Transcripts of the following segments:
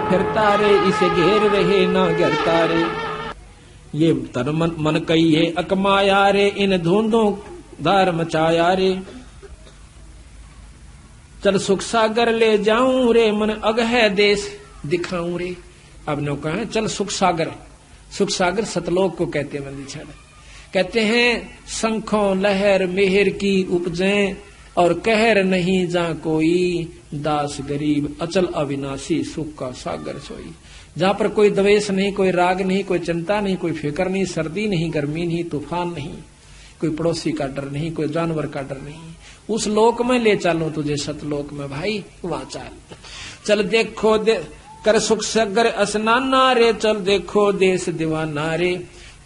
फिरता रे, इसे घेर रहे ना गिरता रे। ये तन मन कहिए अकमाया रे, इन धुंधों धार मचाया रे। चल सुख सागर ले जाऊं रे, मन अग है देश दिखाऊं रे। अब नो कहें चल सुख सागर, सुख सागर सतलोक को कहते हैं। मंदी छड़ कहते हैं शंखों लहर मेहर की उपजें, और कहर नहीं जा कोई, दास गरीब अचल अविनाशी सुख का सागर सोई। जहां पर कोई द्वेष नहीं, कोई राग नहीं, कोई चिंता नहीं, कोई फिक्र नहीं, सर्दी नहीं, गर्मी नहीं, तूफान नहीं, कोई पड़ोसी का डर नहीं, कोई जानवर का डर नहीं, उस लोक में ले चलूं तुझे सतलोक में भाई, वहां चल। चल देखो कर सुख सागर स्नाना रे, चल देखो देश दीवाना रे।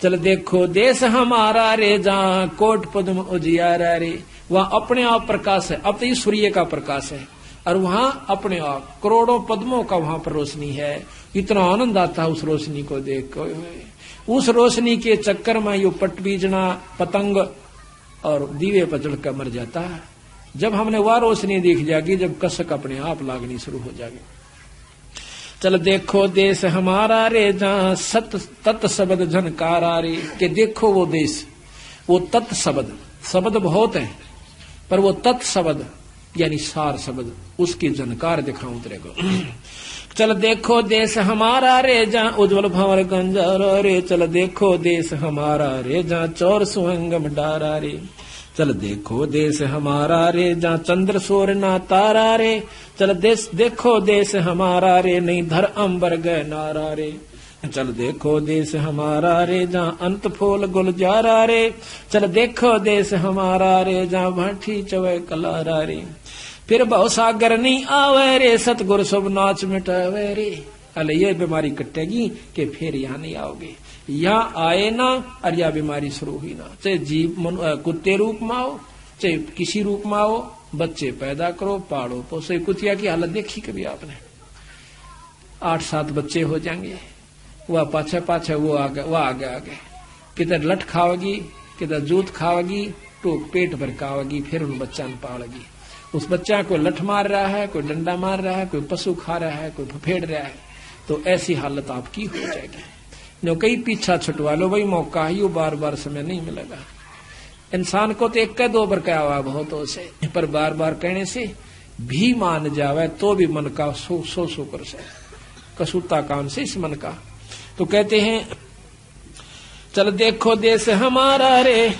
चल देखो देश हमारा रे, जहां कोट पद्म उजियारा रे। वहां अपने आप प्रकाश है, अब तो ये सूर्य का प्रकाश है, और वहां अपने आप करोड़ों पद्मों का वहां पर रोशनी है। इतना आनंद आता है उस रोशनी को देख कर। उस रोशनी के चक्कर में यो पटबीजना पतंग और दीवे पर चढ़कर मर जाता है। जब हमने वह रोशनी देख जाएगी, जब कसक अपने आप लागनी शुरू हो जाएगी। चल देखो देश हमारा रे, जहां सत तत् शब्द झनकारा रे। के देखो वो देश, वो तत् शब्द, शब्द बहुत है पर वो तत् शब्द यानी सार शब्द, उसकी झनकार दिखाऊं तेरे को। चल देखो देश हमारा रे, जहां उज्जवल भंवर गंजारा रे। चल देखो देश हमारा रे, जहां चौर सुहंगम डारा रे। चल देखो देश हमारा रे, जहां चंद्र सूर्य ना तारा रे। चल देखो देश हमारा रे, नहीं धर अंबर गए नारा रे। चल देखो देश हमारा रे, जहां अंत फूल गुलजारा रे। चल देखो देश हमारा रे, जहां भाठी चवे कलारा रे। फिर बहु सागर नहीं आवे रे, सतगुरु सब नाच मिटावे रे। अले ये बीमारी कटेगी कि फिर यहाँ नहीं आओगे। यहाँ आए ना और यह बीमारी शुरू हुई ना, चाहे जीव कुत्ते रूप में आओ, चाहे किसी रूप में आओ, बच्चे पैदा करो, पालो पोसो। कुतिया की हालत देखी कभी आपने? 8-7 बच्चे हो जाएंगे, वह पाछे पाछे वो आगे किधर लठ खाओगी, किधर जूत खाओगी, तो पेट भर खाओगी, फिर उन बच्चा पालेगी। उस बच्चा को लठ मार रहा है, कोई डंडा मार रहा है, कोई पशु खा रहा है, कोई फफेड़ रहा है, तो ऐसी हालत आपकी हो जाएगी। नो कई पीछा छुटवा लो भाई, मौका ही बार बार समय नहीं मिलेगा। इंसान को तो 1-2 बार कहा हुआ बहुत हो से, पर बार बार कहने से भी मान जावे तो भी मन का सो कर से कसूता कान से इस मन का। तो कहते हैं चल देखो देश हमारा रे,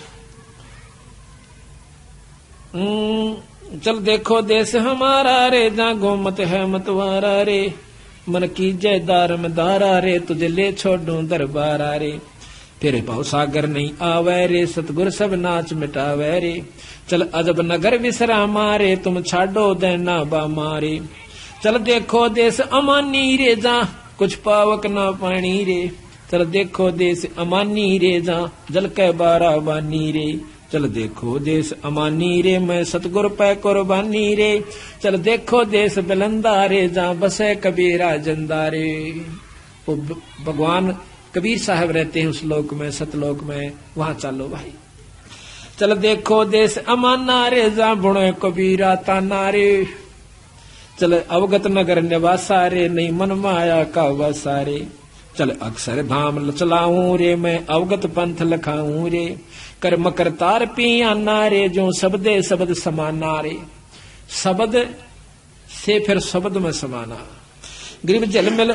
चल देखो देश हमारा रे, जहां गोमत है मतवारा रे। मन की जय दारम दारा रे, तुझे ले छोड़ू दरबारा रे। फिर भाव सागर नहीं आवे रे, सतगुर सब नाच मिटावे रे। चल अजब नगर विश्रामा रे, तुम छाडो देना बामारे। चल देखो देश अमानी रे, जहां कुछ पावक ना पानी रे। चल देखो देश अमानी रे, जहां जल के बारा बानी रे। चल देखो देश अमानी रे, मैं सतगुर पे कुर्बानी रे। चल देखो देश बिलंदा रे, जहां बसे कबीरा जिंदा रे। वो भगवान कबीर साहब रहते हैं उस लोक में, सतलोक में, वहां चलो भाई। चल देखो देश अमाना रे, जहां बुणे कबीरा ताना रे। चल अवगत नगर निवासा रे, नहीं मन माया का वसा रे। चल अक्षर धाम चलाऊं रे, मैं अवगत पंथ लखाऊं रे। कर मकर तार पियाना रे, जो शब्दे शब्द समाना रे। शब्द से फिर शब्द में समाना। गिरिव जल मिल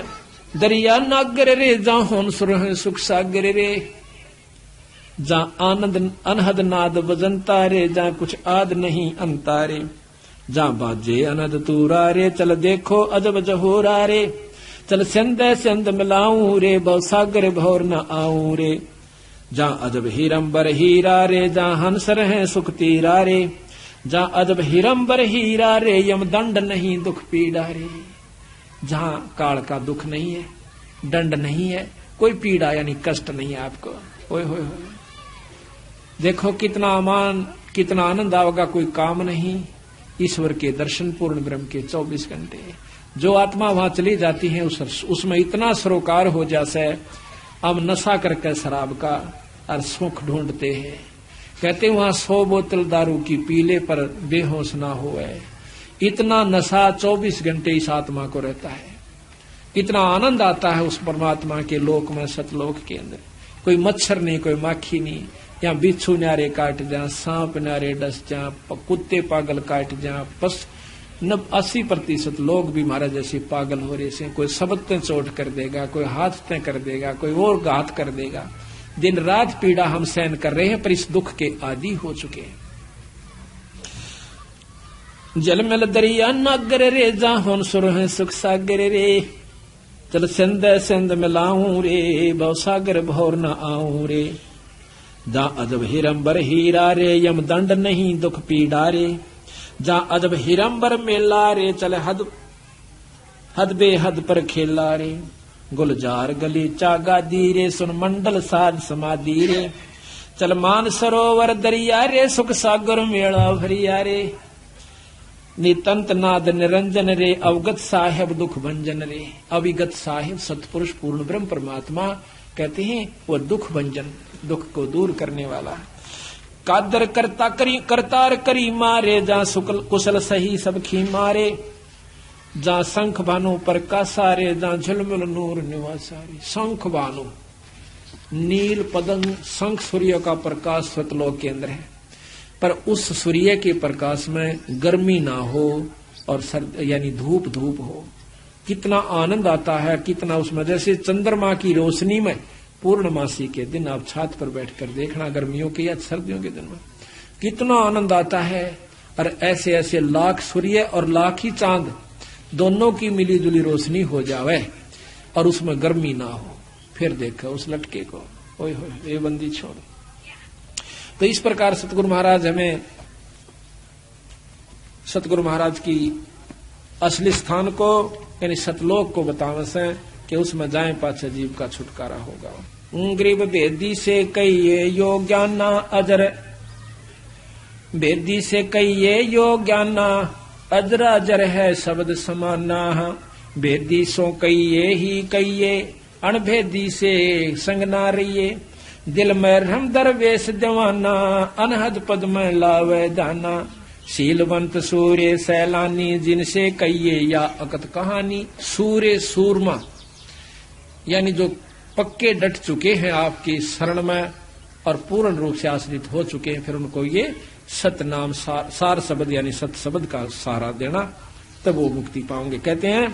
दरिया नागर रे, जहां होन सुर सुख सागर रे। जहां आनंद अनहद नाद बजंता रे, जहां कुछ आद नहीं अंता रे। जहां बाजे अनद तूरा रे, चल देखो अजब जहोरा रे। चल सिंध सिंध मिलाऊं रे, बहु सागर भौर न आऊं रे। जहां अजब हीरंबर हीरा रे, जहां हंस रहे सुख तीरा रे। जहां अजब हीरंबर हीरा रे, यम दंड नहीं दुख पीड़ा रे। जहां काल का दुख नहीं है, दंड नहीं है, कोई पीड़ा यानी कष्ट नहीं है आपको। ओए होए होए, देखो कितना अमान, कितना आनंद आवेगा, कोई काम नहीं। ईश्वर के दर्शन, पूर्ण ब्रह्म के 24 घंटे। जो आत्मा वहां चली जाती है उसमें इतना सरोकार हो जासे, हम नशा करके शराब का और सुख ढूंढते हैं। कहते वहां 100 बोतल दारू की पीले पर बेहोश ना हो। इतना नशा 24 घंटे इस आत्मा को रहता है। कितना आनंद आता है उस परमात्मा के लोक में, सतलोक के अंदर। कोई मच्छर नहीं, कोई माखी नहीं, यहाँ बिच्छू न्यारे काट जा, सांप न्यारे डस जा, कुत्ते पागल काट जा, 80% लोग भी महाराज जैसे पागल हो रहे से। कोई शब्द ते चोट कर देगा, कोई हाथ ते कर देगा, कोई और घात कर देगा। दिन रात पीड़ा हम सहन कर रहे हैं, पर इस दुख के आदी हो चुके हैं। जलमल दरिया नागर रे, जाहोन सुर है सुख सागर रे। चल सिंध सिंध मिलाऊं रे, भव सागर भौर न आऊं रे। जा अजब हिरंबर हीरा रे, यम दंड नहीं दुख पीड़ा रे। जा अजब हिरंबर मेला रे, चल हद बेहद पर खेला रे। गुलजार गली चागा दी रे, सुन मंडल साज समाधि रे। चल मान सरोवर दरिया रे, सुख सागर मेला भरिया रे। नितंत नाद निरंजन रे, अवगत साहेब दुख भंजन रे। अविगत साहेब सतपुरुष पूर्ण ब्रह्म परमात्मा कहते हैं वो दुख भंजन, दुख को दूर करने वाला। कादर करता करी करतार करी मारे, जा सुकल कुशल सही सब खी मारे। जा शंख भानु प्रकाशारे, जा झुलमुल नूर निवासारे। शंख भानु नील पदंग शंख सूर्य का प्रकाश सतलोक के अंदर है, पर उस सूर्य के प्रकाश में गर्मी ना हो और सर्द यानी धूप धूप हो। कितना आनंद आता है, कितना उसमें जैसे चंद्रमा की रोशनी में पूर्णमासी के दिन आप छत पर बैठकर देखना, गर्मियों के या सर्दियों के दिन में कितना आनंद आता है। और ऐसे ऐसे लाख सूर्य और लाख ही चांद दोनों की मिली जुली रोशनी हो जावे और उसमें गर्मी ना हो, फिर देखो उस लटके को, ओए होए ये बंदी छोड़। तो इस प्रकार सतगुरु महाराज हमें सतगुरु महाराज की असली स्थान को यानी सतलोक को बतावे से कि उसमें जाए पाछे जीव का छुटकारा होगा। गरीब बेदी से कहिए यो ज्ञाना अजर, बेदी से कहिए यो ज्ञाना अजर अजर है शब्द समाना। बेदी सो कहिए ही कहिए, अणभेदी से संग ना रहिए। दिल में रम दरवेश दीवाना, अनहद पद में लावे जाना। शीलवंत सूर्य सैलानी, जिनसे कहिए या अकत कहानी। सूर्य सूरमा यानी जो पक्के डट चुके हैं आपकी शरण में और पूर्ण रूप से आश्रित हो चुके हैं, फिर उनको ये सतनाम सार शब्द यानी सत शब्द का सहारा देना, तब वो मुक्ति पाओगे। कहते हैं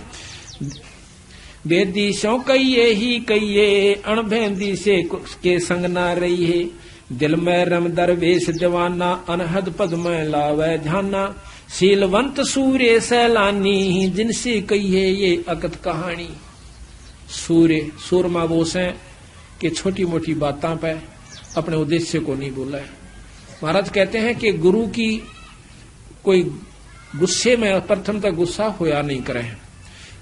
बेदी सो कहिए ही कहिए, अणभेदी से के संग ना रही है। दिल में रम दरवेश दीवाना, अनहद पद में लावे ध्याना। शीलवंत सूर्य सैलानी, जिनसे कहिए ये अकत कहानी। सूर्य सूरमा बोस है कि छोटी मोटी बातों पे अपने उद्देश्य को नहीं बोला है। महाराज कहते हैं कि गुरु की कोई गुस्से में प्रथम तक गुस्सा होया नहीं करे,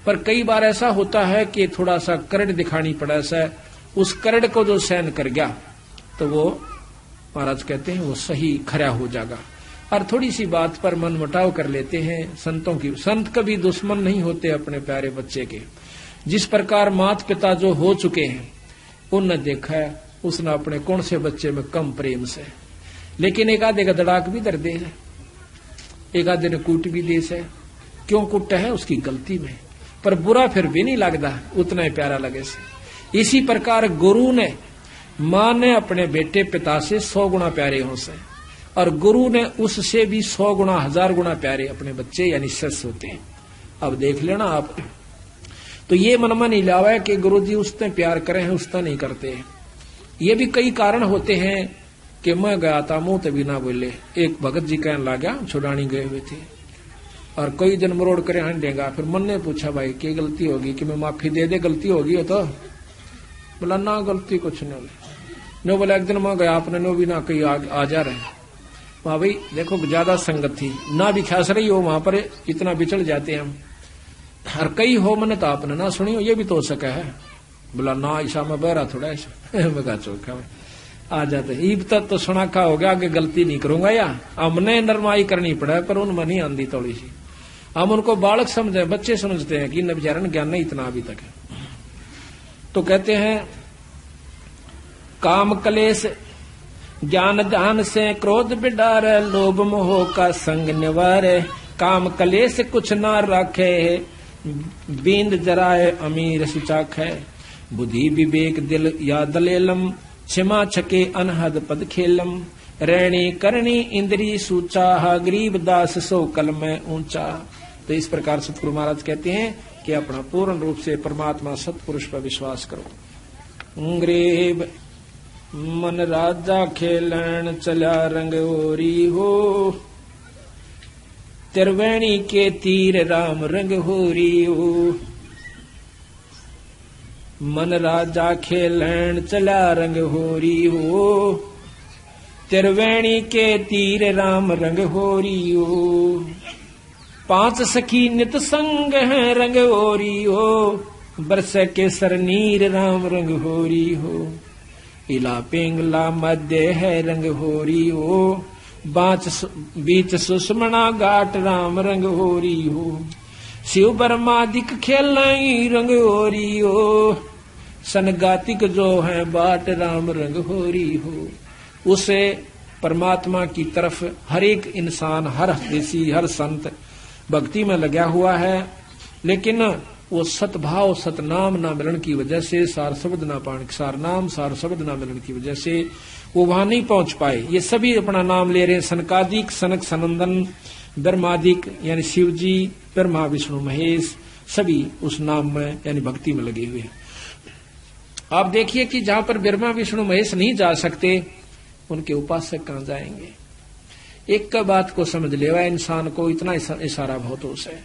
पर कई बार ऐसा होता है कि थोड़ा सा करड़ दिखानी पड़ा सा, उस करड़ को जो सहन कर गया तो वो महाराज कहते हैं वो सही खरा हो जाएगा। और थोड़ी सी बात पर मन मुटाव कर लेते हैं संतों की। संत कभी दुश्मन नहीं होते अपने प्यारे बच्चे के। जिस प्रकार माता पिता जो हो चुके हैं उनने देखा है, उसने अपने कौन से बच्चे में कम प्रेम से, लेकिन एक आधे का दड़ाक भी दर्द है, एक आधे ने कूट भी दे से। क्यों कुट है उसकी गलती में, पर बुरा फिर भी नहीं लगता, उतना ही प्यारा लगे से। इसी प्रकार गुरु ने मां ने अपने बेटे पिता से 100 गुना प्यारे हो से, और गुरु ने उससे भी 100 गुना 1000 गुना प्यारे अपने बच्चे यानी शिष्य होते हैं। अब देख लेना आप, तो ये मन में नहीं लावा है कि गुरु जी उसने प्यार करे हैं उसने नहीं करते। ये भी कई कारण होते हैं कि मैं गया था मुंह तभी ना बोले। एक भगत जी कहने लगा, छुड़ानी गए हुए थे और कई दिन मरोड़ करे हन देगा। फिर मन ने पूछा भाई क्या गलती होगी कि मैं माफी दे दे, गलती होगी हो तो? बोला ना गलती कुछ नहीं होगी। नो बोला एक दिन मैं गया आपने नो भी ना कहीं आ जा रहे। वहां भाई देखो ज्यादा संगत थी ना भी खास रही हो, वहां पर इतना बिछड़ जाते हैं हम। और कई हो मैंने तो आपने ना सुनी हो, ये भी तो हो सका है। बोला ना ऐसा मैं बहरा थोड़ा ऐसा मैं कहा चौका आ जाते ईब तक तो सुना खा हो गया, आगे गलती नहीं करूंगा। या हमने नरमाई करनी पड़ा पर उनमें नहीं आंदी थोड़ी सी। हम उनको बालक समझे, बच्चे समझते हैं कि इन बेचारे ज्ञान नहीं इतना अभी तक है। तो कहते हैं काम कलेश ज्ञान ध्यान से क्रोध बिडार, लोभ मोह का संग निवार। काम कलेश कुछ ना रखे बींद जराए अमीर सुचाख है, बुद्धि विवेक दिल या दलेलम, क्षमा छके अनहद पद खेलम, रैणी करणी इंद्री सूचा, गरीब दास सो कल में ऊंचा। तो इस प्रकार सतगुरु महाराज कहते हैं कि अपना पूर्ण रूप से परमात्मा सतपुरुष पर विश्वास करो। गरीब मन राजा खेलन चला रंग ओरी हो, त्रिवेणी के तीर राम रंग होरी हो। मन राजा खेलन चला रंग होरी हो, त्रिवेणी के तीर राम रंग होरी हो। पांच सखी नित संग है रंग होरी हो, बरस के सरनीर राम रंग होरी हो। इला पिंगला मध्य है रंग होरी हो, बीच सुषमना घाट राम रंग होरी हो। शिव बर्मादिक खेलाई रंग होरी हो, सनगातिक जो है बाट राम रंग होरी हो। उसे परमात्मा की तरफ हर एक इंसान, हर देशी, हर संत भक्ति में लगा हुआ है, लेकिन वो सतभाव सतनाम ना मिलन की वजह से, सार शब्द ना पाने, सार नाम सार शब्द ना मिलन की वजह से वो वहां नहीं पहुंच पाए। ये सभी अपना नाम ले रहे हैं, सनकादिक, सनक सनंदन, ब्रह्मादिक यानी शिव जी, ब्रह्मा विष्णु महेश, सभी उस नाम में यानी भक्ति में लगे हुए हैं। आप देखिए कि जहां पर ब्रह्मा विष्णु महेश नहीं जा सकते, उनके उपासक कहां जाएंगे। एक का बात को समझ लेवा इंसान को, इतना इशारा बहुत हो से।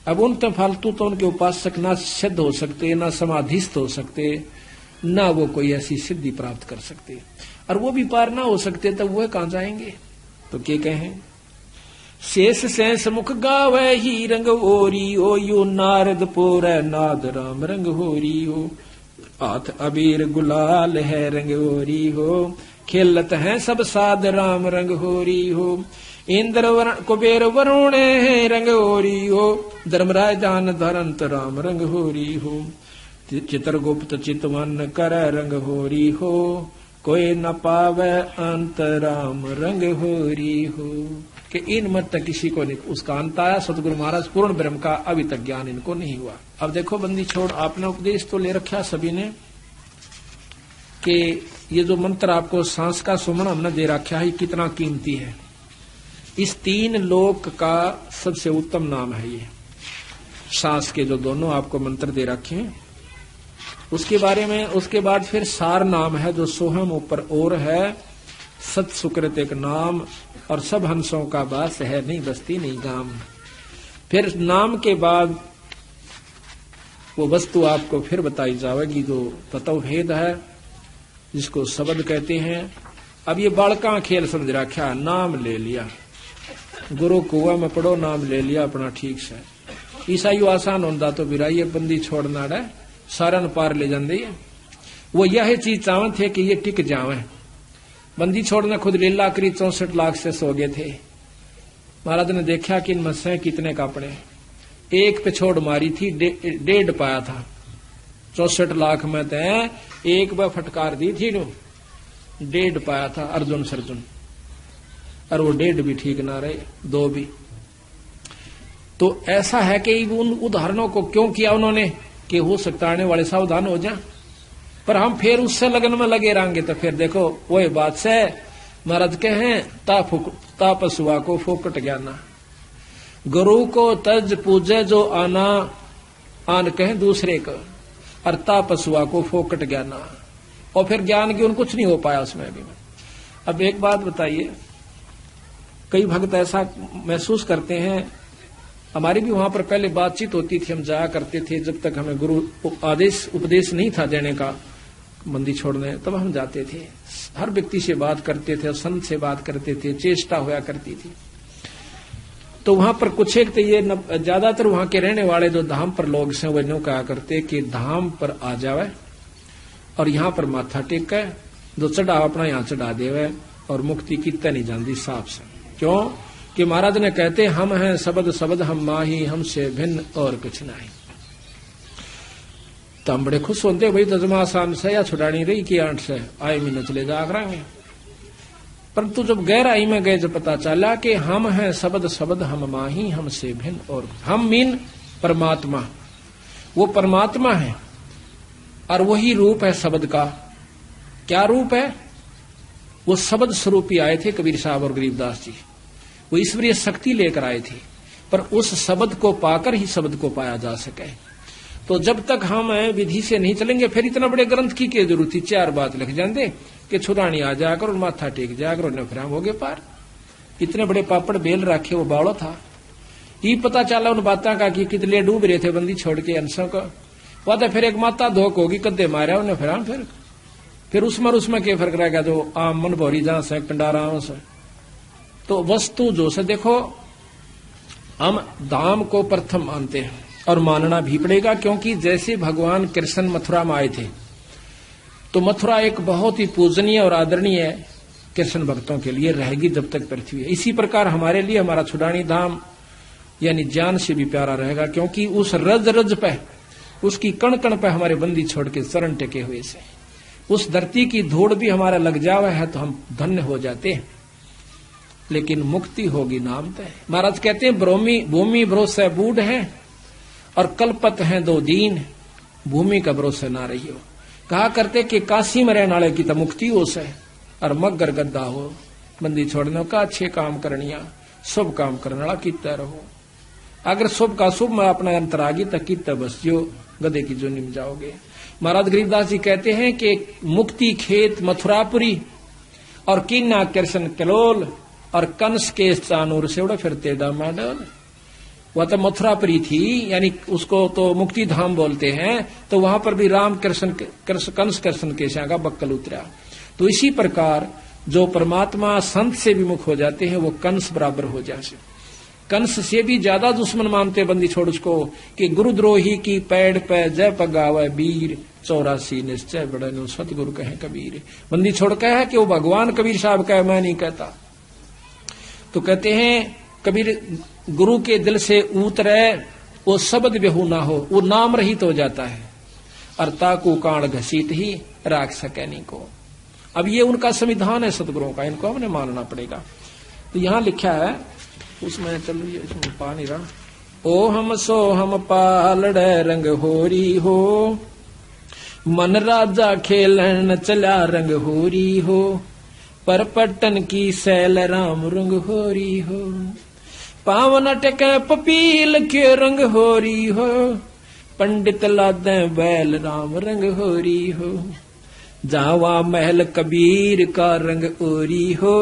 अब उन तो फालतू तो उनके उपासक ना सिद्ध हो सकते, ना समाधिस्थ हो सकते, ना वो कोई ऐसी सिद्धि प्राप्त कर सकते, और वो भी पार ना हो सकते, तब वह कहां जाएंगे। तो क्या कहें, शेष सेंस मुख गावे ही रंग ओरी हो, यू नारद पोर नाद राम रंग होरी हो। हाथ अबीर गुलाल है रंग होरी हो, खेलत है सब साध राम रंग होरी हो। इंद्र कुबेर वरुण है रंग होरी हो, धर्मराज जान धरंत राम रंग होरी हो। चित्रगुप्त चितवन कर रंग होरी हो, कोई न पावे अंत राम रंग होरी हो। कि इन मत तक किसी को नहीं उसका अंत आया। सतगुरु महाराज पूर्ण ब्रह्म का अभी तक ज्ञान इनको नहीं हुआ। अब देखो बंदी छोड़, आपने उपदेश तो ले रखा सभी ने कि ये जो मंत्र आपको सांस का सुमन हमने दे रखा है, कितना कीमती है। इस तीन लोक का सबसे उत्तम नाम है ये सांस के जो दोनों आपको मंत्र दे रखे हैं। उसके बारे में उसके बाद फिर सार नाम है जो सोहम ऊपर और है, सत सुकृत एक नाम, और सब हंसों का बास है, नहीं बस्ती नहीं गाम। फिर नाम के बाद वो वस्तु आपको फिर बताई जाएगी जो तत्व भेद है, जिसको शब्द कहते हैं। अब ये बालका खेल समझ रखा, नाम ले लिया, गुरु कुआ में पढ़ो, नाम ले लिया अपना ठीक से। ईसाई आसान होता तो बिराई बंदी छोड़ना है, सारन पार ले जाते है। वो यह चीज चाहते थे कि ये टिक जावे। बंदी छोड़ने खुद लीला करी, 64 लाख से सो गए थे। महाराज ने देखा कि इनमें से कितने कापड़े, एक पे छोड़ मारी थी, 1.5 पाया था। 64 लाख में तो एक बार फटकार दी थी, 1.5 पाया था अर्जुन सर्जुन, और वो 1.5 भी ठीक ना रहे, 2 भी। तो ऐसा है कि उन उदाहरणों को क्यों किया उन्होंने कि हो सकता आने वाले सावधान हो जाए, पर हम फिर उससे लगन में लगे रहेंगे तो फिर देखो वही बात से महाराज के हैं, तापसुआ को फोकट ज्ञाना, गुरु को तज पूजे जो आना, आन कहें दूसरे को, और तापसुआ को फोकट ज्ञाना। और फिर ज्ञान की उन कुछ नहीं हो पाया उसमें भी। अब एक बात बताइए, कई भक्त ऐसा महसूस करते हैं, हमारी भी वहां पर पहले बातचीत होती थी, हम जाया करते थे, जब तक हमें गुरु आदेश उपदेश नहीं था देने का बंदी छोड़ने, तब हम जाते थे, हर व्यक्ति से बात करते थे, संत से बात करते थे, चेष्टा होया करती थी। तो वहां पर कुछ एक तो ये ज्यादातर वहां के रहने वाले जो धाम पर लोग से वो यूं कहा करते कि धाम पर आ जावे और यहाँ पर माथा टेके, जो चढ़ा अपना यहाँ चढ़ा देवे, और मुक्ति कितने नहीं जानती साफ से। क्यों कि महाराज ने कहते हम हैं शब्द शब्द हम माही, हमसे भिन्न और कुछ नहीं। तो हम बड़े खुश होते भाई, तजमा आसान से या छुड़ानी रही कि 8 से आए महीने चले जागरा में। परंतु जब गहराई में गए जब पता चला कि हम हैं शब्द शब्द हम माही, हमसे भिन्न और हम मीन परमात्मा, वो परमात्मा है और वही रूप है शब्द का। क्या रूप है? वो शब्द स्वरूप ही आए थे कबीर साहब और गरीबदास जी, वो ईश्वरीय शक्ति लेकर आए थे, पर उस शब्द को पाकर ही शब्द को पाया जा सके। तो जब तक हम विधि से नहीं चलेंगे, फिर इतना बड़े ग्रंथ की क्या जरूरत थी? 4 बात लिख जाते कि छुरानी आ जाकर और माथा टेक जाकर और फिर हम हो गए पार। इतने बड़े पापड़ बेल रखे, वो बाड़ो था। ये पता चला उन बातों का कि कितने डूब रहे थे बंदी छोड़ के अंशों का। वह फिर एक माता धोख होगी, कद्दे मारा उन्हें, फिर उसमें क्या फर्क रहेगा? जो आम मन भौरी जहां से कंडारा से। तो वस्तु जो से देखो, हम धाम को प्रथम मानते हैं और मानना भी पड़ेगा, क्योंकि जैसे भगवान कृष्ण मथुरा में आए थे तो मथुरा एक बहुत ही पूजनीय और आदरणीय कृष्ण भक्तों के लिए रहेगी जब तक पृथ्वी है। इसी प्रकार हमारे लिए हमारा छुड़ानी धाम यानी जान से भी प्यारा रहेगा, क्योंकि उस रज रज पे, उसकी कण कण पे हमारे बंदी छोड़ के शरण टेके हुए से उस धरती की धूड़ भी हमारा लग जावे है तो हम धन्य हो जाते हैं। लेकिन मुक्ति होगी नाम तय। महाराज कहते हैं भूमि भरोसे बूढ़ है और कल्पत है 2 दीन, भूमि का भरोसा ना रहियो। कहा करते कि काशी में रहने वाले की तो मुक्ति हो से और मगर गद्दा हो, बंदी छोड़ने का अच्छे काम करनिया, शुभ काम करने वाला कितना रहो। अगर शुभ का शुभ में अपना अंतर आगी तक कितना बस जो गधे की जोनी में जाओगे। महाराज गरीबदास जी कहते हैं कि मुक्ति खेत मथुरापुरी और कीना कृष्ण कलोल और कंस के चानूर से उड़ा फिरते दामाडल। वह तो मथुरापुरी थी, यानी उसको तो मुक्ति धाम बोलते हैं। तो वहां पर भी राम कृष्ण कंस कृष्ण के का बक्कल उतरा। तो इसी प्रकार जो परमात्मा संत से विमुख हो जाते हैं वो कंस बराबर हो जाते। कंस से भी ज्यादा दुश्मन मानते बंदी छोड़ उसको कि गुरुद्रोही की पैड़ पे जय पगावे वीर, 84 निश्चय बड़े नो सतगुरु कहे कबीर। बंदी छोड़ कहे कि वो भगवान कबीर साहब कहे, मैं नहीं कहता। तो कहते हैं कबीर गुरु के दिल से उतरे वो शब्द बेहू ना हो, वो नाम रहित हो जाता है। अर्ता को कांड घसीट ही राख सके नहीं को। अब ये उनका संविधान है सतगुरुओं का, इनको हमने मानना पड़ेगा। तो यहां लिखा है, उसमें चलिए इसमें पा नहीं रहा। ओ हम सो हम पालड़े रंग होरी हो, मन राजा खेलन चला रंग होरी हो, पर पट्टन की सैल राम रंग होरी हो, पावन टके पपील के रंग होरी हो, पंडित लादे बैल राम रंग होरी हो, जावा महल कबीर का रंग ओरी हो,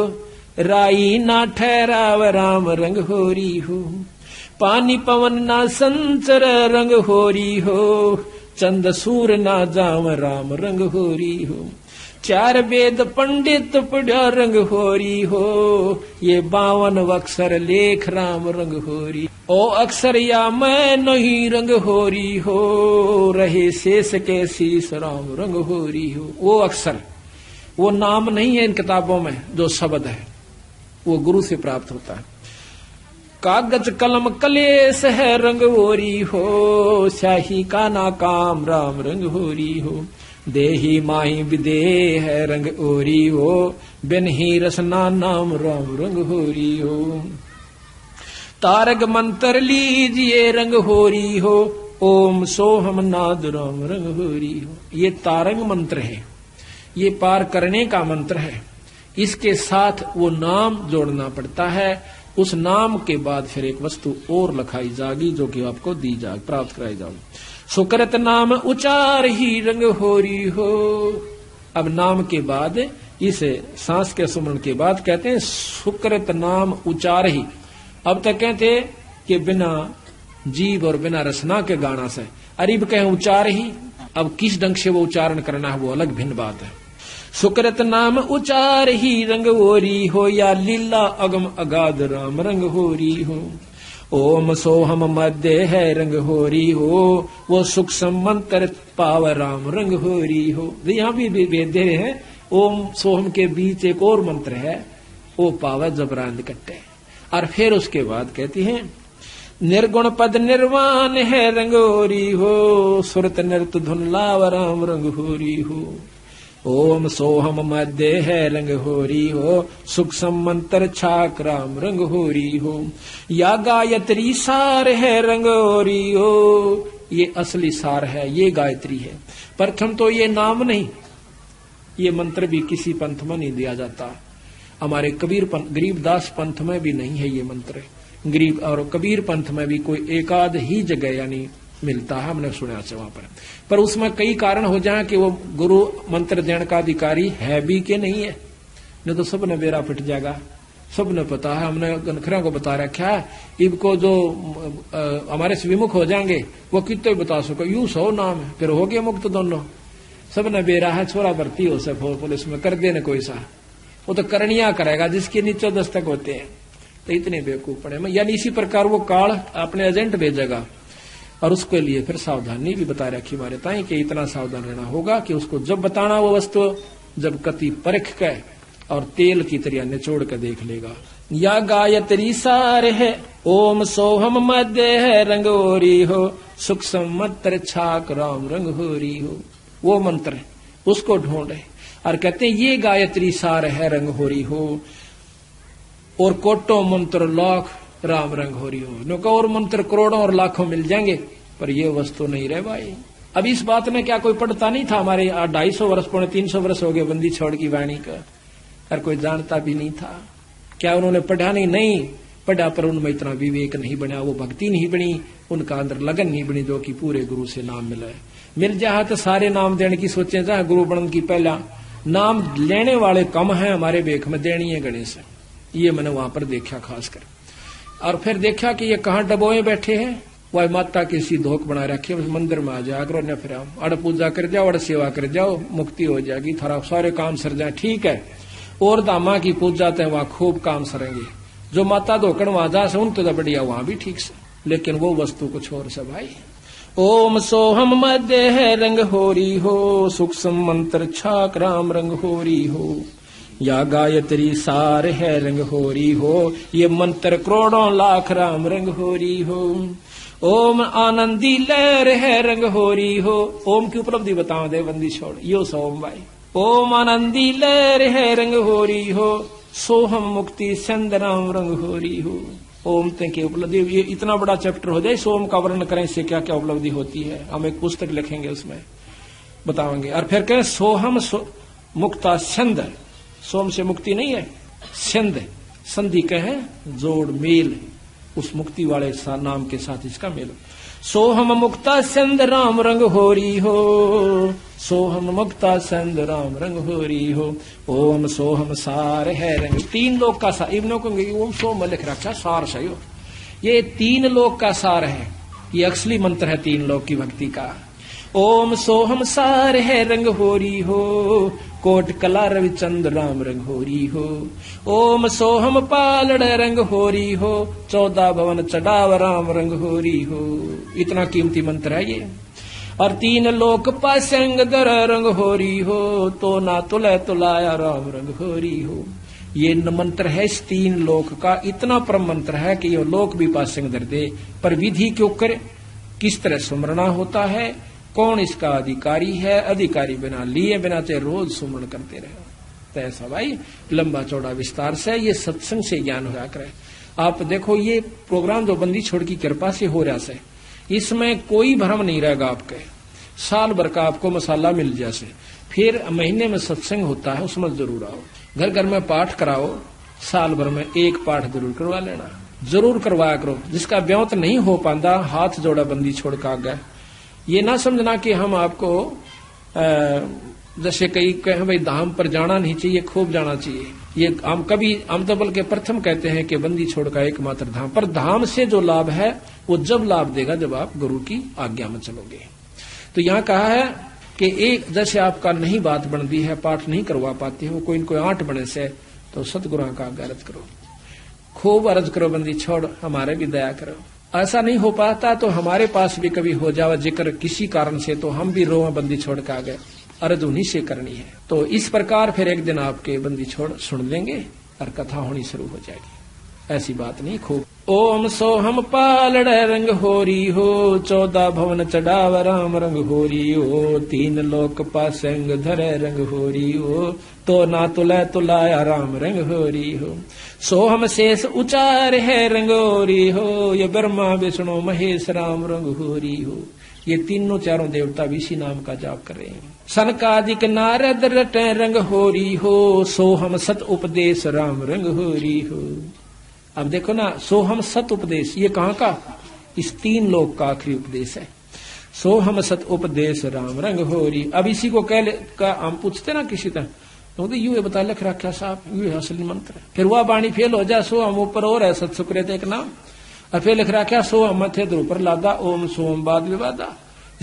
राई ना ठहराव राम रंग होरी हो, पानी पवन ना संचर रंग होरी हो, चंद सूर ना जाव राम रंग होरी हो, 4 वेद पंडित पढ़ा रंग होरी हो, ये 52 अक्षर लेख राम रंग होरी। ओ अक्षर या मैं नहीं रंग होरी हो, रहे शेष के शीस राम रंग होरी हो। वो अक्षर, वो नाम नहीं है इन किताबों में, जो शब्द है वो गुरु से प्राप्त होता है। कागज कलम कलेश है रंग होरी हो, शाही का नाकाम राम रंग होरी हो, देही माही विदेह है रंग ओरी हो, बिन ही रसना नाम राम रंग होरी हो, तारक मंत्र लीजिए रंग होरी हो, ओम सोहम नाद राम रंग होरी हो। ये तारक मंत्र है, ये पार करने का मंत्र है। इसके साथ वो नाम जोड़ना पड़ता है। उस नाम के बाद फिर एक वस्तु और लिखाई जाएगी जो कि आपको दी जाए, प्राप्त कराई जाएगी। सुकृत नाम उचार ही रंग होरी हो। अब नाम के बाद, इस सांस के सुमरण के बाद कहते हैं सुकृत नाम उचार ही। अब तक कहते कि बिना जीव और बिना रसना के गाना से, अरीब कहें उचार ही। अब किस ढंग से वो उच्चारण करना है वो अलग भिन्न बात है। सुकृत नाम उचार ही रंग होरी हो, या लीला अगम अगाध राम रंग होरी हो, ओम सोहम मध्य है रंग होरी हो, वो सुख मंत्र पाव राम रंग होरी हो। यहाँ भी वेद है, ओम सोहम के बीच एक और मंत्र है, वो पाव जबरान कट्टे। और फिर उसके बाद कहती है निर्गुण पद निर्वाण है रंग होरी हो, सुरत नृत धुन लाव राम रंग होरी हो, ओम सोहम मध्य है रंग होरी हो, सुख मंत्र छाक राम रंग होरी हो, या गायत्री सार है रंग होरी हो, ये असली सार है, ये गायत्री है। प्रथम तो ये नाम नहीं, ये मंत्र भी किसी पंथ में नहीं दिया जाता। हमारे गरीबदास पंथ में भी नहीं है ये मंत्र। गरीब और कबीर पंथ में भी कोई एकाध ही जगह यानी मिलता है, हमने सुना से वहां पर उसमें कई कारण हो जाए कि वो गुरु मंत्र देने का अधिकारी है भी कि नहीं है, नहीं तो सबने बेरा पिट जाएगा। सबने पता है, हमने गनखरा को बता रखा है, इनको जो हमारे से विमुख हो जाएंगे वो कितने बता सको, यू 100 नाम है, फिर हो गए मुक्त दोनों। सबने बेरा है, छोरा भर्ती हो से पुलिस में कर देने कोई सा, वो तो करनिया करेगा जिसके नीचे दस्तक होते हैं। तो इतने बेवकूफ पड़े, यानी इसी प्रकार वो काल अपने एजेंट भेजेगा और उसके लिए फिर सावधानी भी बता रखी हमारे ताई कि इतना सावधान रहना होगा कि उसको जब बताना वो वस्तु जब कति परख के और तेल की तरह निचोड़ के देख लेगा। या गायत्री सार है ओम सोहम मध्य है रंगोरी हो, सुख सम्मतर छाक राम रंग होरी हो, वो मंत्र है, उसको ढूंढे और कहते हैं ये गायत्री सार है रंग होरी हो, और कोटों मंत्र लाख राम रंग होरी हो। नुका और मंत्र करोड़ों और लाखों मिल जाएंगे, पर ये वस्तु नहीं रहे भाई। अब इस बात में क्या कोई पढ़ता नहीं था? हमारे 250 वर्ष 350 वर्ष हो गए बंदी छोड़ की वाणी का, और कोई जानता भी नहीं था। क्या उन्होंने पढ़ा? नहीं पढ़ा, पर उनमें इतना विवेक नहीं बना, वो भक्ति नहीं बनी, उनका अंदर लगन नहीं बनी जो कि पूरे गुरु से नाम मिल जाए तो सारे नाम देने की सोचे चाहे गुरु बनने की पहला नाम लेने वाले कम है, हमारे बेख में देनी है गणेश। ये मैंने वहां पर देखा खास कर, और फिर देखा कि ये कहाँ डबोए बैठे हैं, वह माता की सी धोख बना रखे, उस मंदिर में आ जाया करो, न फिर अड़ पूजा कर जाओ, अड़ सेवा कर जाओ, मुक्ति हो जाएगी, थारा सारे काम सर जाए। ठीक है, और दामा की पूजा तो वहां खूब काम सरेंगे, जो माता धोकड़ वहां जा से उन तो बढ़िया वहां भी ठीक से, लेकिन वो वस्तु कुछ और से भाई। ओम सोहम मध्य है रंग होरी हो, सुख मंत्र छाक राम रंग होरी हो, या गायत्री सार है रंग होरी हो, ये मंत्र करोड़ों लाख राम रंग होरी हो। ओम आनंदी लहर है रंग होरी हो, ओम की उपलब्धि बताओ दे बंदी छोड़, यो सोम भाई। ओम आनंदी लहर है रंग होरी हो, सोहम मुक्ति संद राम रंग होरी हो। ओम ते की उपलब्धि, ये इतना बड़ा चैप्टर हो जाए सोम का वर्णन करें, इससे क्या क्या उपलब्धि होती है, हम एक पुस्तक लिखेंगे उसमें बताएंगे। और फिर कहें सोहम मुक्ता संद, सोम से मुक्ति नहीं है, संध संधि कहें जोड़ मेल, उस मुक्ति वाले नाम के साथ इसका मेल। सोहम मुक्ता संद राम रंग होरी हो, सोहम मुक्ता संद राम रंग होरी हो। ओम सोहम सार है रंग, 3 लोक का सार, इब्नों को ओम सोम लिख रखा सार सही हो, ये 3 लोक का सार है, ये असली मंत्र है 3 लोक की भक्ति का। ओम सोहम सार है रंग होरी हो, कोट कला रविचंद राम रंग होरी हो। ओम सोहम पालड़ रंग होरी हो, 14 भवन चढ़ाव राम रंग होरी हो। इतना कीमती मंत्र है ये। और 3 लोक पासंग दर रंग होरी हो, तो ना तुलय तुलाया राम रंग होरी हो। ये मंत्र है इस 3 लोक का, इतना परम मंत्र है कि ये लोक भी पासंग दर दे। पर विधि क्यों करे, किस तरह सुमरना होता है, कौन इसका अधिकारी है, अधिकारी बिना लिए बिना चाहे रोज सुमरण करते रहे। तो ऐसा भाई लंबा चौड़ा विस्तार से ये सत्संग से ज्ञान होया करे। आप देखो ये प्रोग्राम जो बंदी छोड़ की कृपा से हो रहा से, इसमें कोई भ्रम नहीं रहेगा आपके। साल भर का आपको मसाला मिल जैसे, फिर महीने में सत्संग होता है उसमें जरूर आओ, घर घर में पाठ कराओ, साल भर में 1 पाठ जरूर करवा लेना, जरूर करवाया करो। जिसका ब्याह नहीं हो पाता हाथ जोड़ा बंदी छोड़ का गए। ये ना समझना कि हम आपको जैसे कई कहें भाई धाम पर जाना नहीं चाहिए, खूब जाना चाहिए। ये हम तो बल्कि प्रथम कहते हैं कि बंदी छोड़ का एकमात्र धाम, पर धाम से जो लाभ है वो जब लाभ देगा जब आप गुरु की आज्ञा में चलोगे। तो यहाँ कहा है कि एक जैसे आपका नहीं बात बनती है, पाठ नहीं करवा पाते हो, कोई इनको 8 बने से, तो सतगुरु का आज्ञा अर्ज करो, खूब अर्ज करो, बंदी छोड़ हमारे भी दया करो। ऐसा नहीं हो पाता तो हमारे पास भी कभी हो जावा जिक्र किसी कारण से, तो हम भी रोआ बंदी छोड़ के आ गए, अर्ज उन्हीं से करनी है। तो इस प्रकार फिर एक दिन आपके बंदी छोड़ सुन लेंगे और कथा होनी शुरू हो जाएगी। ऐसी बात नहीं, खूब ओम सोहम पालड़ रंग होरी हो, 14 भवन चढ़ाव राम रंग होरी हो, 3 लोक पासंग धरे रंग होरी हो, तो ना तुलै तुलाया राम रंग होरी हो। सोहम शेष उचार है रंग होरी हो, ये ब्रह्मा विष्णु महेश राम रंग होरी हो। ये तीनों चारों देवता भी इसी नाम का जाप कर रहे हैं। सनकादिक नारद रटे रंग होरी हो, सोहम सत उपदेश राम रंग होरी हो। अब देखो ना, सोहम सत उपदेश ये कहाँ का? इस 3 लोक का आखिरी उपदेश है। सोहम सत उपदेश राम रंग होरी। अब इसी को का हम पूछते ना किसी तरह, तो यू बता लिख रखा साहब, यू असली मंत्र है। फिर वह बाणी फेल हो जाए, सोहम ऊपर और है सत सुकृत एक नाम, और फिर लिख रखा सोहम मथे ध्रुव पर लादा, ओम सोम बाद विवादा।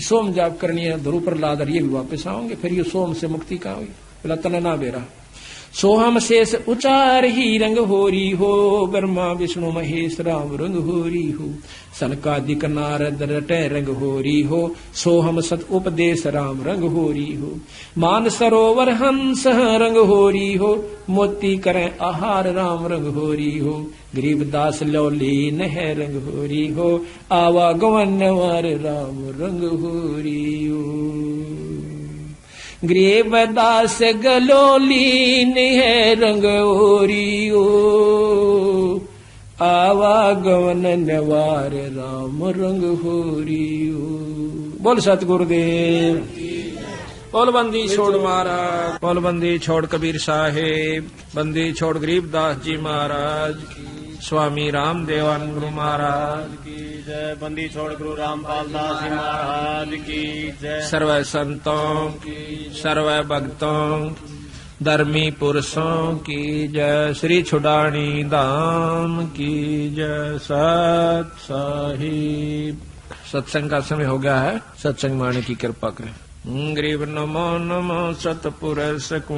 सोम जाप करनी है, ध्रुव पर लादर, ये भी वापस आओगे। फिर ये सोम से मुक्ति कहाँ हुई? बोला तना ना बेरा। सोहम शेष उचार ही रंग होरी हो, ब्रह्मा विष्णु महेश राम रंग होरी हो। सनकादिक नारद रटे रंग होरी हो, सोहम सत उपदेश राम रंग होरी हो। मान सरोवर हंस रंग होरी हो, मोती करें आहार राम रंग होरी हो। गरीबदास लौलीन है रंग होरी हो, आवागमन वार राम रंग होरी हो। गरीबदास गलोलीन है रंग होरी हो, आवागमन नवार राम रंग होरी हो। बोल सतगुरुदेव, बोल बंदी छोड़ महाराज, बोल बंदी छोड़ कबीर साहेब, बंदी छोड़ गरीबदास जी महाराज की, स्वामी रामदेवान गुरु महाराज की जय, बंदी छोड़ गुरु रामपाल दास जी महाराज की जय। सर्व संतों की, सर्व भक्तों धर्मी पुरुषों की जय। श्री छुडानी धाम की जय। सत साहिब। सत्संग का समय हो गया है, सत्संग माने की कृपा करें। गरीब नमो नमो सतपुरुष को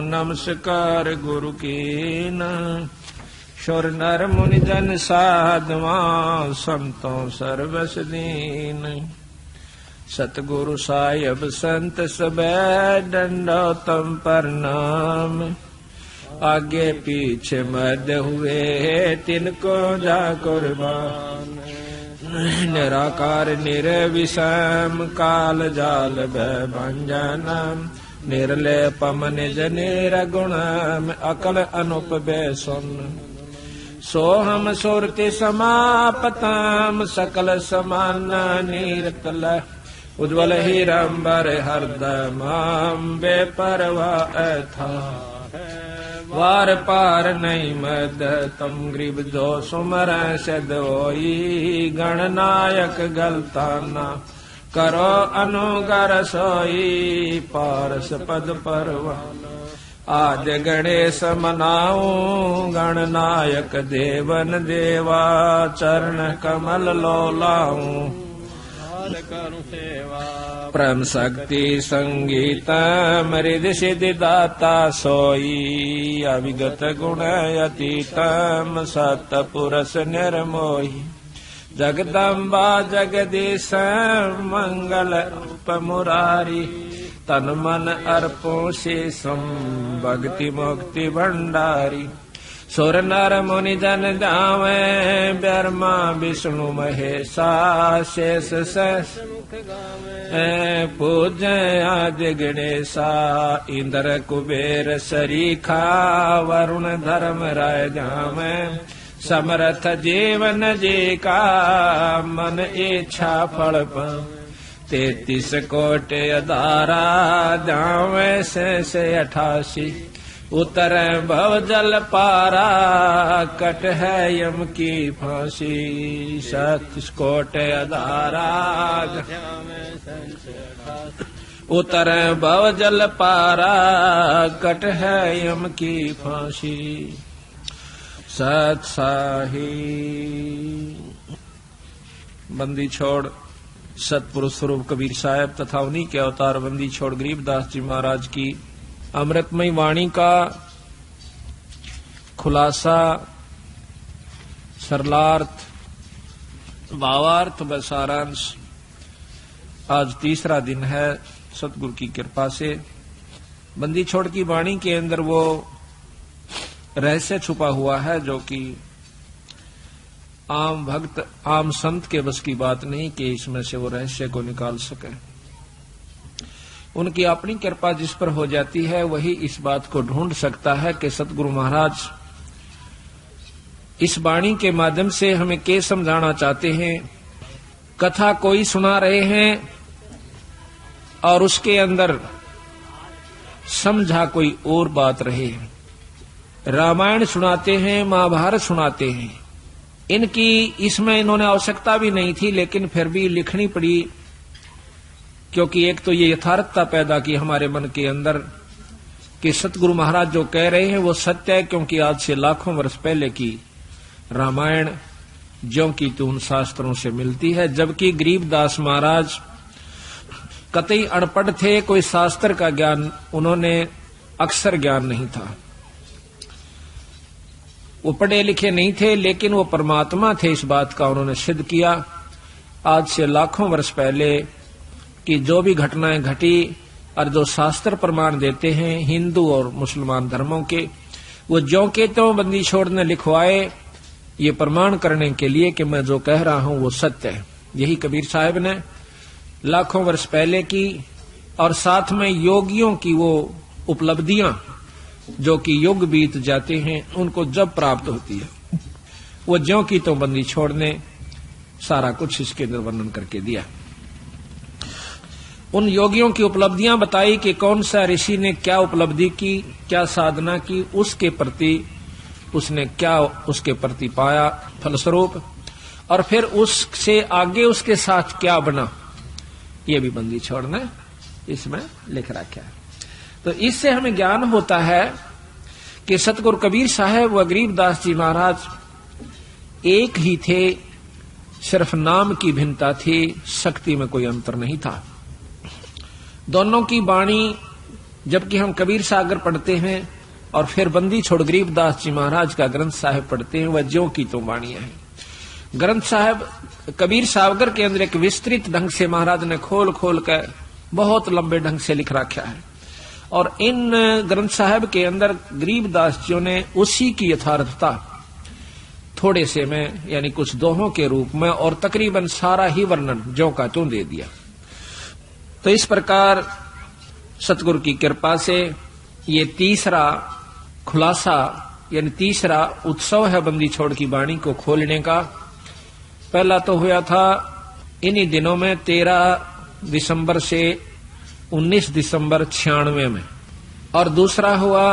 नमस्कार गुरु की न, शोर नर मुनि जन साधवा संतों सर्वस दीन। सतगुरु साहिब संत सबे दंडोतम प्रणाम, आगे पीछे मद हुए तिनको जा कुर्बान। निराकार निर्विषम काल जाल भंजनम, निर्लेपम निज निर्गुणम अकल अनुप बेसुन। सोहम सुरति समापतम सकल समान नीरतल, उज्ज्वल हीरंबर हरदमाम बेपरवाह था। वार पार नहीं मद तम गरीब जो सुमर सदोई, गणनायक गलताना करो अनुगर सोई, पारस पद परवाना। आज गणेश मनाऊं गणनायक देवन देवा, चरण कमल लोलाऊं करूं सेवा। परम शक्ति संगीत मृद सिद्धि दाता सोई, अविगत गुण अतीतम सत पुरुष निर्मोही। जगदम्बा जगदीश मंगल रूप मुरारी, तन मन अर्पों शेषम भक्ति मुक्ति भंडारी। सुर नर मुनि जन जावे, ब्रह्मा विष्णु महेशा शेष सहस पूज्य आदि गणेशा। इंद्र कुबेर सरीखा वरुण धर्म राय जावे, समर्थ जीवन जी का मन इच्छा फल पावे। 33 कोटि अधारा जावे से 88, उतर भव जल पारा कट है यम की फांसी। 37 कोटि अधारा उतर भव जल पारा कट है यम की फांसी। सत साही। बंदी छोड़ सतपुरुष स्वरूप कबीर साहब तथा उन्हीं के अवतार बंदी छोड़ गरीबदास जी महाराज की अमृतमयी वाणी का खुलासा, सरलार्थ, भावार्थ व सारांश आज तीसरा दिन है सतगुरु की कृपा से। बंदी छोड़ की वाणी के अंदर वो रहस्य छुपा हुआ है जो कि आम भक्त आम संत के बस की बात नहीं कि इसमें से वो रहस्य को निकाल सके। उनकी अपनी कृपा जिस पर हो जाती है वही इस बात को ढूंढ सकता है कि सतगुरु महाराज इस वाणी के माध्यम से हमें क्या समझाना चाहते हैं। कथा कोई सुना रहे हैं और उसके अंदर समझा कोई और बात रहे। रामायण सुनाते हैं, महाभारत सुनाते हैं, इनकी इसमें इन्होंने आवश्यकता भी नहीं थी, लेकिन फिर भी लिखनी पड़ी, क्योंकि एक तो ये यथार्थता पैदा की हमारे मन के अंदर कि सतगुरु महाराज जो कह रहे हैं वो सत्य है, क्योंकि आज से लाखों वर्ष पहले की रामायण ज्यों की त्यों उन शास्त्रों से मिलती है। जबकि गरीबदास महाराज कतई अनपढ़ थे, कोई शास्त्र का ज्ञान उन्होंने अक्षर ज्ञान नहीं था, वो पढ़े लिखे नहीं थे, लेकिन वो परमात्मा थे, इस बात का उन्होंने सिद्ध किया। आज से लाखों वर्ष पहले की जो भी घटनाएं घटी और जो शास्त्र प्रमाण देते हैं हिंदू और मुसलमान धर्मों के, वो ज्यों के त्यों बंदी छोड़ ने लिखवाए, ये प्रमाण करने के लिए कि मैं जो कह रहा हूं वो सत्य है। यही कबीर साहब ने लाखों वर्ष पहले की, और साथ में योगियों की वो उपलब्धियां जो कि युग बीत जाते हैं उनको जब प्राप्त होती है, वो ज्यों की तो बंदी छोड़ने सारा कुछ इसके अंदर वर्णन करके दिया। उन योगियों की उपलब्धियां बताई कि कौन सा ऋषि ने क्या उपलब्धि की, क्या साधना की, उसके प्रति उसने क्या उसके प्रति पाया फलस्वरूप, और फिर उससे आगे उसके साथ क्या बना, ये भी बंदी छोड़ना इसमें लिख रखा है। तो इससे हमें ज्ञान होता है कि सतगुरु कबीर साहब व गरीबदास जी महाराज एक ही थे, सिर्फ नाम की भिन्नता थी, शक्ति में कोई अंतर नहीं था। दोनों की वाणी, जबकि हम कबीर सागर पढ़ते हैं और फिर बंदी छोड़ गरीबदास जी महाराज का ग्रंथ साहिब पढ़ते हैं, वह ज्यों की तो वाणियां हैं। ग्रंथ साहिब कबीर सागर के अंदर एक विस्तृत ढंग से महाराज ने खोल खोल कर बहुत लंबे ढंग से लिख रखा है, और इन ग्रंथ साहिब के अंदर गरीबदास जी ने उसी की यथार्थता थोड़े से में यानी कुछ दोहों के रूप में और तकरीबन सारा ही वर्णन ज्यों का त्यों दे दिया। तो इस प्रकार सतगुरु की कृपा से ये तीसरा खुलासा यानी तीसरा उत्सव है बंदी छोड़ की वाणी को खोलने का। पहला तो हुआ था इन्हीं दिनों में 13 दिसंबर से 19 दिसंबर 96 में, और दूसरा हुआ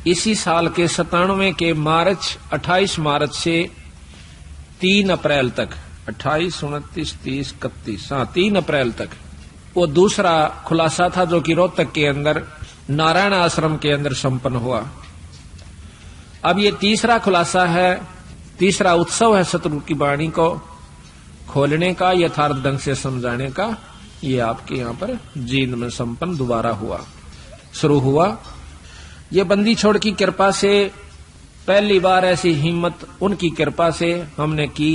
इसी साल के 97 के मार्च 28 मार्च से 3 अप्रैल तक, 28, 29, 30, 31, 3 अप्रैल तक वो दूसरा खुलासा था, जो कि रोहतक के अंदर नारायण आश्रम के अंदर संपन्न हुआ। अब ये तीसरा खुलासा है, तीसरा उत्सव है सतगुरु की वाणी को खोलने का, यथार्थ ढंग से समझाने का। ये आपके यहाँ पर जींद में संपन्न दोबारा हुआ, शुरू हुआ। ये बंदी छोड़ की कृपा से पहली बार ऐसी हिम्मत उनकी कृपा से हमने की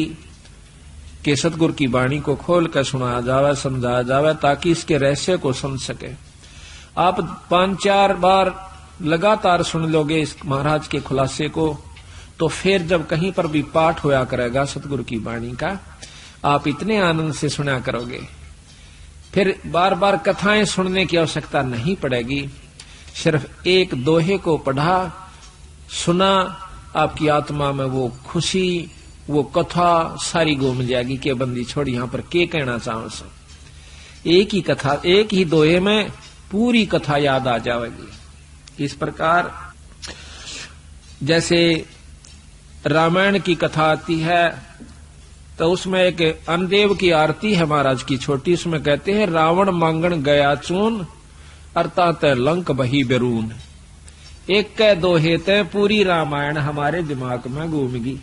कि सतगुरु की वाणी को खोल कर सुनाया जावे, समझाया जावे, ताकि इसके रहस्य को समझ सके। आप 5-4 बार लगातार सुन लोगे इस महाराज के खुलासे को, तो फिर जब कहीं पर भी पाठ होया करेगा सतगुरु की वाणी का, आप इतने आनंद से सुना करोगे, फिर बार बार कथाएं सुनने की आवश्यकता नहीं पड़ेगी। सिर्फ एक दोहे को पढ़ा सुना, आपकी आत्मा में वो खुशी, वो कथा सारी घूम जाएगी कि बंदी छोड़ यहाँ पर क्या कहना चाहो सो। एक ही कथा, एक ही दोहे में पूरी कथा याद आ जाएगी। इस प्रकार जैसे रामायण की कथा आती है तो उसमें एक अनदेव की आरती है महाराज की छोटी, उसमें कहते हैं रावण मांगण गया चून अर्थात लंक बही बेरून। एक कह दोहे ते पूरी रामायण हमारे दिमाग में घूमगी।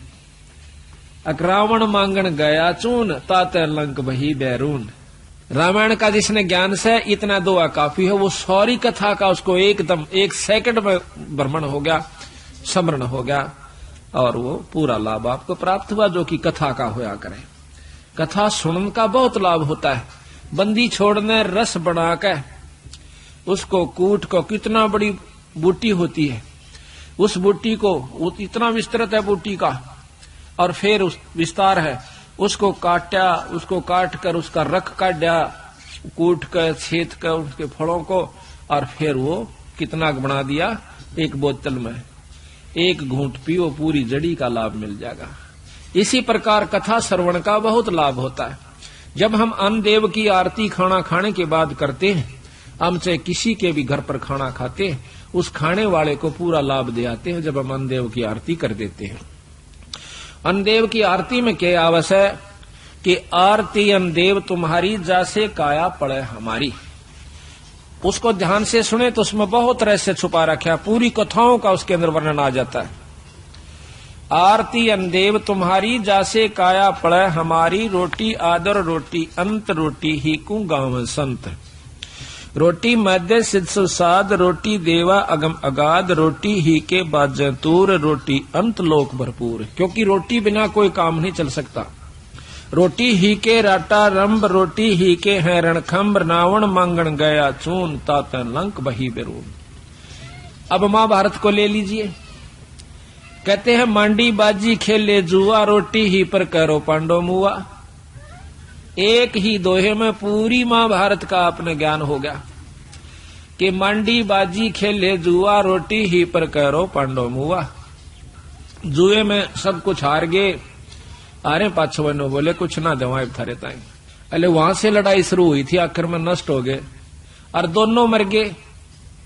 रावण मांगण गया चून तात लंक बही बैरून। रामायण का जिसने ज्ञान से इतना दुआ काफी है, वो सारी कथा का उसको एकदम 1 सेकंड में भ्रमण हो गया, स्मरण हो गया, और वो पूरा लाभ आपको प्राप्त हुआ जो कि कथा का होया करे। कथा सुनने का बहुत लाभ होता है। बंदी छोड़ने रस बना के उसको कूट को, कितना बड़ी बूटी होती है, उस बूटी को, वो इतना विस्तृत है बूटी का, और फिर उस विस्तार है उसको काटा, उसको काट कर उसका रख काटा, कूट कर छेद कर उसके फलों को, और फिर वो कितना बना दिया, एक बोतल में एक घूंट पियो पूरी जड़ी का लाभ मिल जाएगा। इसी प्रकार कथा श्रवण का बहुत लाभ होता है। जब हम अन्न देव की आरती खाना खाने के बाद करते हैं, हम चाहे किसी के भी घर पर खाना खाते हैं, उस खाने वाले को पूरा लाभ दे आते हैं जब हम अन्न देव की आरती कर देते हैं। अन्न देव की आरती में क्या आवश्यक है कि आरती अन्न देव तुम्हारी जैसे काया पड़े हमारी, उसको ध्यान से सुने तो उसमें बहुत रहस्य छुपा रखा है, पूरी कथाओं का उसके अंदर वर्णन आ जाता है। आरती अन्न देव तुम्हारी जैसे काया पड़े हमारी, रोटी आदर रोटी अंत रोटी ही कु गाँव संत, रोटी मध्य सिद्ध सुसाद, रोटी देवा अगम अगाध, रोटी ही के बाजे तूर, रोटी अंत लोक भरपूर। क्योंकि रोटी बिना कोई काम नहीं चल सकता। रोटी ही के राटा रंभ, रोटी ही के है रणखंभ, रावण मांगण गया चून, तात लंक बही बेरून। अब महाभारत को ले लीजिए, कहते हैं मांडी बाजी खेले जुआ, रोटी ही पर करो पांडव मुआ। एक ही दोहे में पूरी महाभारत का अपने ज्ञान हो गया कि मांडी बाजी खेले जुआ, रोटी ही पर करो पांडव मुआ। जुए में सब कुछ हार गए, अरे पाछवनो बोले कुछ ना दवाए थारे ताई, अले वहां से लड़ाई शुरू हुई थी, आखिर में नष्ट हो गए और दोनों मर गए।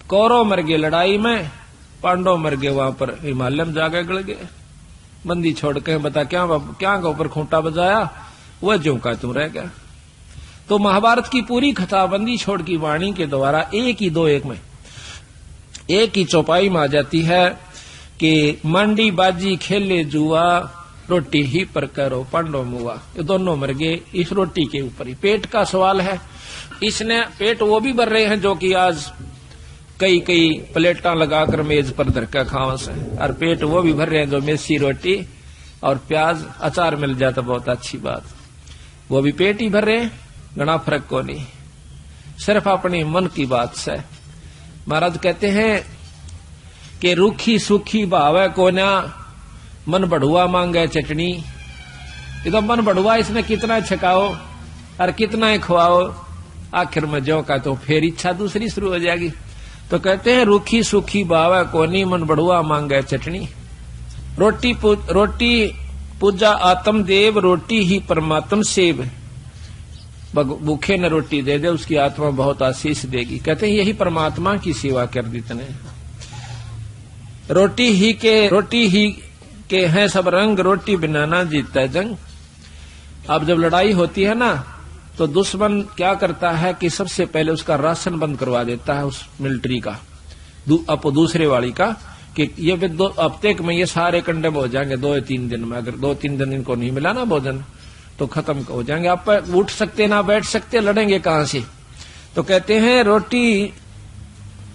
कौरव मर गए लड़ाई में, पांडव मर गए वहां पर हिमालय में जाके गड़ गए। बंदी छोड़ के बता क्या क्या के ऊपर खूंटा बजाया, वह ज्यों का तुम रह गया। तो महाभारत की पूरी कथा बंदी छोड़ की वाणी के द्वारा एक ही दो एक में, एक ही चौपाई में आ जाती है कि मंडी बाजी खेले जुआ, रोटी ही पर करो पांडव मुआ। ये दोनों मर गए इस रोटी के ऊपर ही। पेट का सवाल है, इसने पेट वो भी भर रहे हैं जो कि आज कई कई प्लेटा लगाकर मेज पर धरकर खावस है, और पेट वो भी भर रहे हैं जो मेसी रोटी और प्याज अचार मिल जाता बहुत अच्छी बात, वो भी पेट ही भर रहे हैं, घना फर्क को नहीं, सिर्फ अपनी मन की बात से। महाराज कहते हैं कि रूखी सूखी भावे कोन्या, मन बढ़ुआ मांगे चटनी। ये तो मन बढ़ुआ, इसने कितना छकाओ और कितना ही खुआओ, आखिर में जो का तो फिर इच्छा दूसरी शुरू हो जाएगी। तो कहते हैं रूखी सूखी भावे कोनी, मन बढ़ुआ मांगे चटनी। रोटी पूजा आत्म देव, रोटी ही परमात्म सेव। भूखे न रोटी दे दे, उसकी आत्मा बहुत आशीष देगी। कहते हैं यही परमात्मा की सेवा कर दी तने। रोटी ही के हैं सब रंग, रोटी बिना ना जीतता जंग। अब जब लड़ाई होती है ना, तो दुश्मन क्या करता है कि सबसे पहले उसका राशन बंद करवा देता है, उस मिलिट्री का, दूसरे वाली का, कि ये 2 हफ्ते में ये सारे कंडम हो जाएंगे 2-3 दिन में। अगर 2-3 दिन इनको नहीं मिला ना भोजन तो खत्म हो जाएंगे। आप उठ सकते ना बैठ सकते, लड़ेंगे कहां से। तो कहते हैं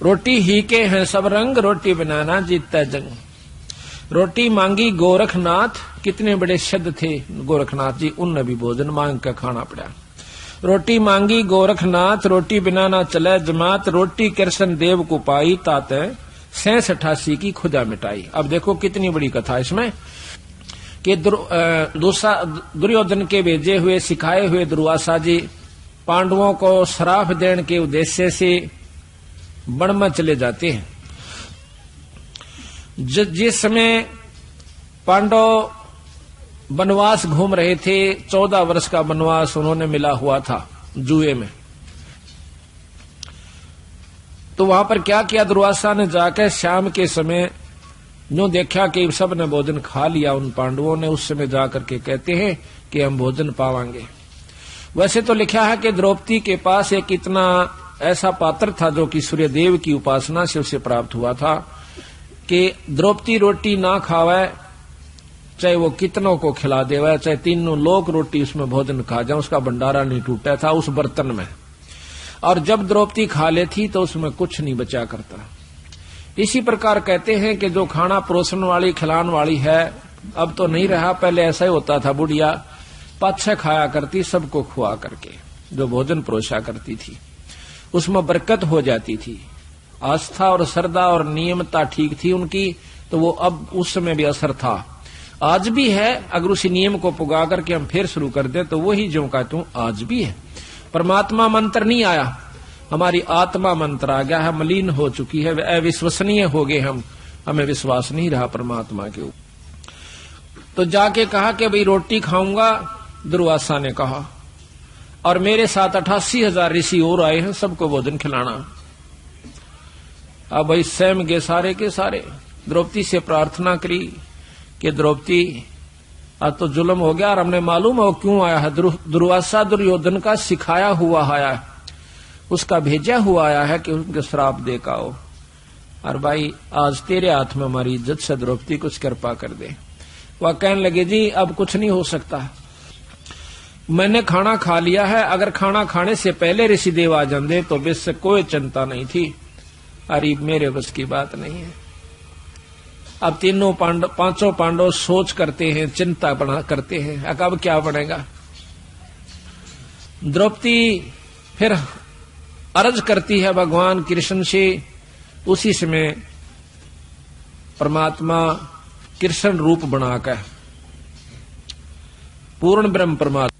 रोटी ही के हैं सब रंग, रोटी बिना ना जीतता जंग। रोटी मांगी गोरखनाथ, कितने बड़े शब्द थे गोरखनाथ जी, उनने भी भोजन मांग कर खाना पड़ा। रोटी मांगी गोरखनाथ, रोटी बिना ना चले जमात, रोटी कृष्ण देव को पाई, तात 86 की खुदा मिटाई। अब देखो कितनी बड़ी कथा इसमें कि दुर्योधन के भेजे हुए सिखाए हुए दुर्वासा जी पांडवों को श्राप देने के उद्देश्य से वन में चले जाते हैं। जिस समय पांडव वनवास घूम रहे थे, 14 वर्ष का वनवास उन्होंने मिला हुआ था जुए में, तो वहां पर क्या किया दुर्वासा ने, जाकर शाम के समय जो देखा कि सब ने भोजन खा लिया उन पांडवों ने, उस समय जाकर के कहते हैं कि हम भोजन पावांगे। वैसे तो लिखा है कि द्रौपदी के पास एक इतना ऐसा पात्र था जो कि सूर्यदेव की उपासना से उसे प्राप्त हुआ था कि द्रौपदी रोटी ना खावे, चाहे वो कितनों को खिला देवे, चाहे 3 लोग रोटी उसमें भोजन खा जाए, उसका भंडारा नहीं टूटा था उस बर्तन में। और जब द्रौपदी खा लेती तो उसमें कुछ नहीं बचा करता। इसी प्रकार कहते हैं कि जो खाना परोसन वाली खिलाने वाली है, अब तो नहीं रहा, पहले ऐसा ही होता था, बुढ़िया पाछे खाया करती सबको खुआ करके, जो भोजन परोसा करती थी उसमें बरकत हो जाती थी। आस्था और श्रद्धा और नियमता ठीक थी उनकी, तो वो अब उस समय भी असर था। आज भी है। अगर उसी नियम को पुगा करके हम फिर शुरू कर दे तो वही जो कहता हूं आज भी है। परमात्मा मंत्र नहीं आया, हमारी आत्मा मंत्र आ गया है, मलिन हो चुकी है, अविश्वसनीय हो गए हम, हमें विश्वास नहीं रहा परमात्मा के ऊपर। तो जाके कहा कि भाई रोटी खाऊंगा, दुर्वासा ने कहा, और मेरे साथ 88,000 ऋषि और आए हैं, सबको भोजन खिलाना। अब भाई स्वयं गए सारे के सारे। द्रौपदी से प्रार्थना करी कि द्रौपदी आज तो जुल्म हो गया और हमने मालूम है वो क्यों आया है। दुर्वासा दुर्योधन का सिखाया हुआ आया है, उसका भेजा हुआ आया है कि उनके श्राप दे का हो। और भाई आज तेरे हाथ में हमारी इज्जत से द्रौपदी कुछ कृपा कर दे। वह कहने लगे जी अब कुछ नहीं हो सकता, मैंने खाना खा लिया है, अगर खाना खाने से पहले ऋषिदेव आ जाते तो बेशक से कोई चिंता नहीं थी। अरे मेरे बस की बात नहीं है। अब पांचों पांडव सोच करते हैं, चिंता करते हैं, अब क्या बनेगा। द्रौपदी फिर अर्ज करती है भगवान कृष्ण से। उसी समय परमात्मा कृष्ण रूप बनाकर पूर्ण ब्रह्म परमात्मा